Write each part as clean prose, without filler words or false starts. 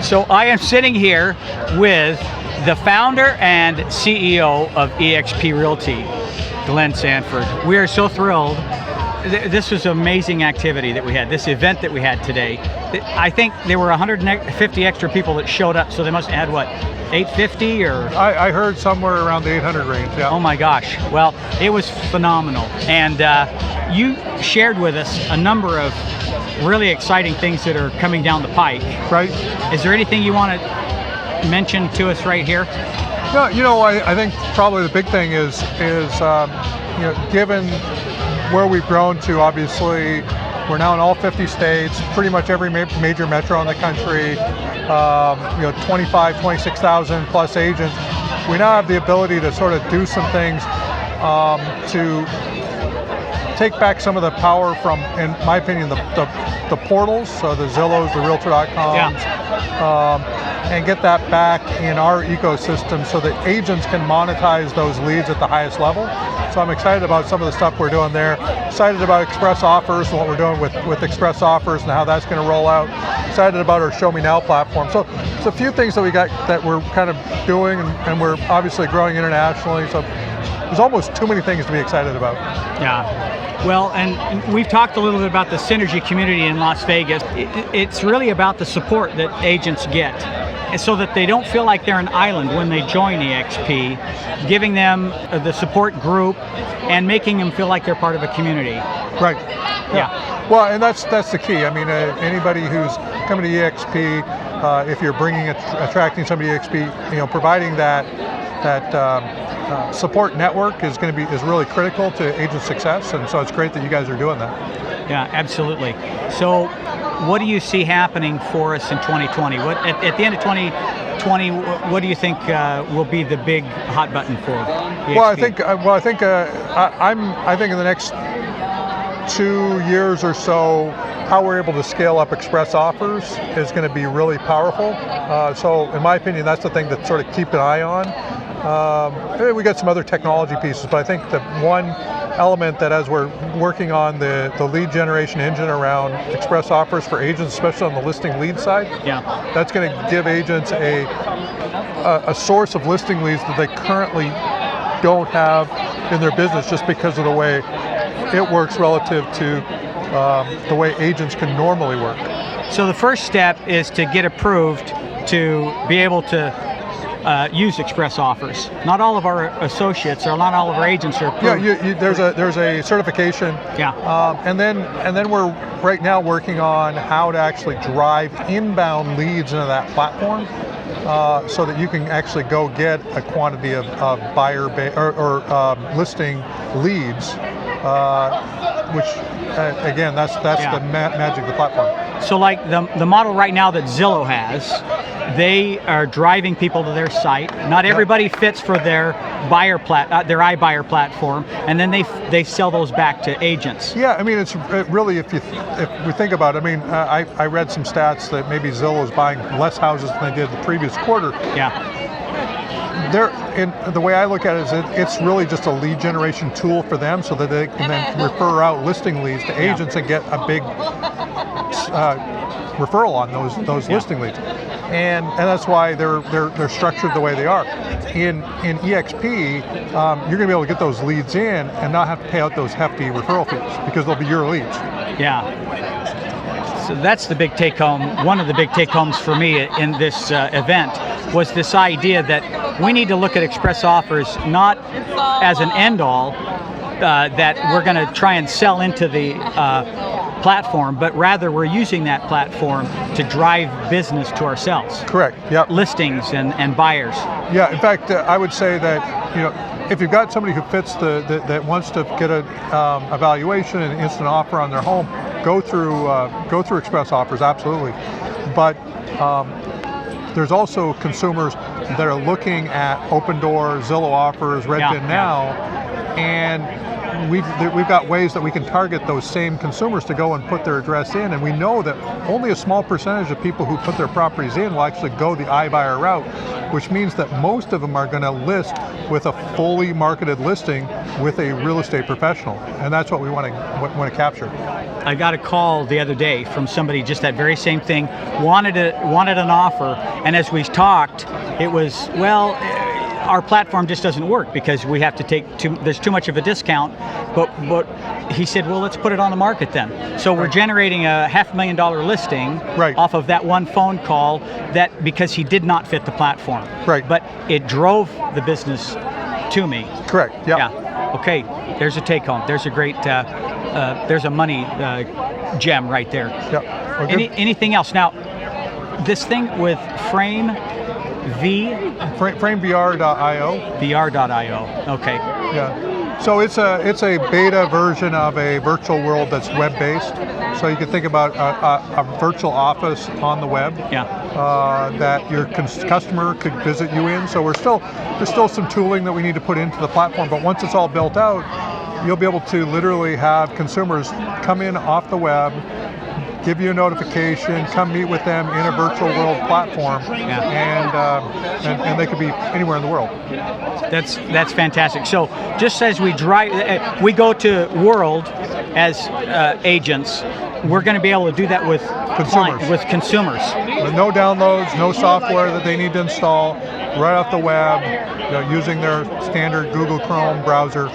So I am sitting here with the founder and CEO of eXp Realty, Glen Sanford. We are so thrilled. This was an amazing activity that we had, this event that we had today. I think there were 150 extra people that showed up, so they must have had, what, 850 or? I heard somewhere around the 800 range, yeah. Oh my gosh. Well, it was phenomenal. And you shared with us a number of really exciting things that are coming down the pike. Right. Is there anything you want to mention to us right here? No, I think probably the big thing is given where we've grown to, obviously, we're now in all 50 states, pretty much every major metro in the country, 26,000 plus agents. We now have the ability to sort of do some things to take back some of the power from, in my opinion, the portals, so the Zillows, the Realtor.coms, and get that back in our ecosystem so that agents can monetize those leads at the highest level. So I'm excited about some of the stuff we're doing there. Excited about Express Offers and what we're doing with Express Offers and how that's going to roll out. Excited about our Show Me Now platform. So it's a few things that we got that we're kind of doing, and we're obviously growing internationally. So there's almost too many things to be excited about. Yeah. Well, and we've talked a little bit about the Synergy community in Las Vegas. It's really about the support that agents get, and so that they don't feel like they're an island when they join eXp, giving them the support group and making them feel like they're part of a community. Right. Yeah. Well, and that's the key. I mean, anybody who's coming to eXp, if you're attracting somebody to eXp, providing that support network is really critical to agent success, and so it's great that you guys are doing that. Yeah, absolutely. So what do you see happening for us in 2020? At the end of 2020, what do you think will be the big hot button for eXp? I think in the next 2 years or so, how we're able to scale up Express Offers is going to be really powerful. So in my opinion, that's the thing to sort of keep an eye on. We got some other technology pieces, but I think the one element that, as we're working on the lead generation engine around Express Offers for agents, especially on the listing lead side, that's going to give agents a source of listing leads that they currently don't have in their business, just because of the way it works relative to the way agents can normally work. So the first step is to get approved to be able to use Express Offers. Not all of our associates or not all of our agents are approved. Yeah, there's a certification. Yeah. And then we're right now working on how to actually drive inbound leads into that platform, so that you can actually go get a quantity of buyer or listing leads, which again, that's the magic of the platform. So like the model right now that Zillow has, they are driving people to their site. Not everybody fits for their iBuyer platform, and then they sell those back to agents. Yeah, I mean, it's really, if we think about it, I mean, I read some stats that maybe Zillow is buying less houses than they did the previous quarter. Yeah. The way I look at it is it's really just a lead generation tool for them, so that they can then refer out listing leads to agents and get a big referral on those listing leads. And that's why they're structured the way they are. In eXp, you're going to be able to get those leads in and not have to pay out those hefty referral fees, because they'll be your leads. Yeah. So that's the big take home. One of the big take homes for me in this event was this idea that we need to look at Express Offers not as an end all, that we're going to try and sell into the platform, but rather we're using that platform to drive business to ourselves. Correct. Yep. Listings and buyers. Yeah. In fact, I would say that if you've got somebody who fits that wants to get a evaluation and instant offer on their home, go through Express Offers, absolutely. But there's also consumers that are looking at Open Door, Zillow Offers, Redfin Now, and we've got ways that we can target those same consumers to go and put their address in, and we know that only a small percentage of people who put their properties in will actually go the iBuyer route, which means that most of them are going to list with a fully marketed listing with a real estate professional, and that's what we want to capture. I got a call the other day from somebody, just that very same thing, wanted an offer, and as we talked, it was, well, our platform just doesn't work because we have to there's too much of a discount, but he said, well, let's put it on the market then. So we're generating a $500,000 listing off of that one phone call, that because he did not fit the platform. Right. But it drove the business to me. Correct, yeah. Yeah, okay, there's a take home. There's a great, there's a money gem right there. Yeah. Well, anything else? Now, this thing with FrameVR.io. VR.io. Okay. Yeah. So it's a beta version of a virtual world that's web-based. So you can think about a virtual office on the web. Yeah. That your customer could visit you in. So there's still some tooling that we need to put into the platform, but once it's all built out, you'll be able to literally have consumers come in off the web, give you a notification, come meet with them in a virtual world platform, and they could be anywhere in the world. That's fantastic. So just as we we go to World as agents, we're going to be able to do that with consumers. With no downloads, no software that they need to install, right off the web, using their standard Google Chrome browser.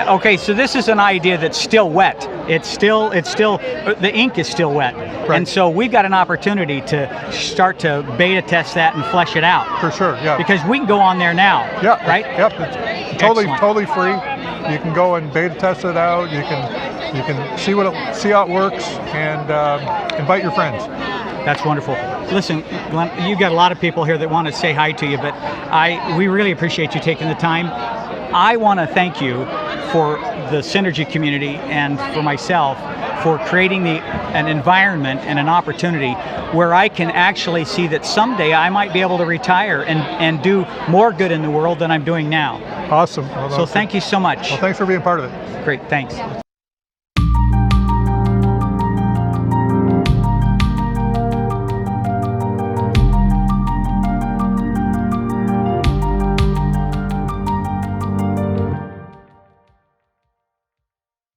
Okay, so this is an idea that's still wet. It's still the ink is still wet, and so we've got an opportunity to start to beta test that and flesh it out. For sure, yeah. Because we can go on there now. Yeah. Right. Yep. It's totally free. You can go and beta test it out. You can see how it works, and invite your friends. That's wonderful. Listen, Glenn, you've got a lot of people here that want to say hi to you, but we really appreciate you taking the time. I want to thank you for the Synergy community and for myself for creating an environment and an opportunity where I can actually see that someday I might be able to retire and do more good in the world than I'm doing now. Awesome. So thank you so much. Well, thanks for being part of it. Great, thanks.